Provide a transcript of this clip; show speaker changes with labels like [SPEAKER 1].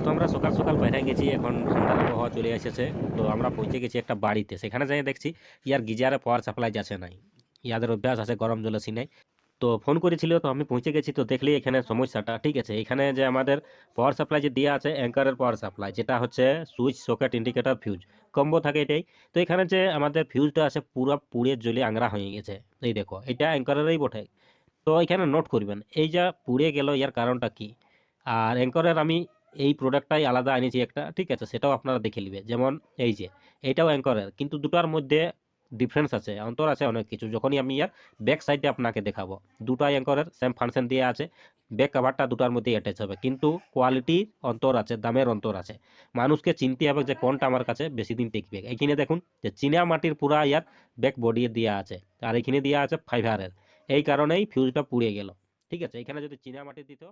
[SPEAKER 1] তো আমরা সকাল সকাল বাইরে গেছি, এখন ঠান্ডার আবহাওয়া চলে এসেছে। তো আমরা পৌঁছে গেছি একটা বাড়িতে, সেখানে যাই দেখছি ইয়ার গিজারে পাওয়ার সাপ্লাই যাচ্ছে নাই। ইয়াদের অভ্যাস আছে গরম জল সিনাই। তো ফোন করেছিল, তো আমি পৌঁছে গেছি, তো দেখলি এখানে সমস্যাটা ঠিক আছে। এখানে যে আমাদের পাওয়ার সাপ্লাই যে দেওয়া আছে অ্যাঙ্কারের পাওয়ার সাপ্লাই, যেটা হচ্ছে switch socket indicator fuse combo থাকে এটাই। তো এখানে যে আমাদের ফিউজটা আছে পুরো পুড়ে জ্বলে আংরা হয়ে গেছে। এই দেখো, এটা অ্যাঙ্কারেরই বটে। তো এখানে নোট করবেন এই যা পুড়ে গেল ইয়ার কারণটা কি। আর অ্যাঙ্করের আমি এই প্রোডাক্টটাই আলাদা এনেছি একটা, ঠিক আছে, সেটাও আপনারা দেখে নেবে। যেমন এই যে এইটাও অ্যাঙ্করের, কিন্তু দুটার মধ্যে ডিফারেন্স আছে, অন্তর আছে অনেক কিছু। যখনই আমি ইয়ার ব্যাক সাইডে আপনাকে দেখাবো, দুটাই অ্যাঙ্করের সেম ফাংশন দিয়ে আছে। ব্যাক কাভারটা দুটার মধ্যেই অ্যাটাচ হবে, কিন্তু কোয়ালিটি অন্তর আছে, দামের অন্তর আছে। মানুষকে চিনতে হবে যে কোনটা আমার কাছে বেশি দিন টিকবে। এইখানে দেখুন যে চীনা মাটির পুরা ইয়ার ব্যাক বডি দেওয়া আছে, আর এখানে দেওয়া আছে ফাইবারের। এই কারণেই ফিউজটা পুড়ে গেল। ঠিক আছে, এখানে যদি চীনা মাটি দিত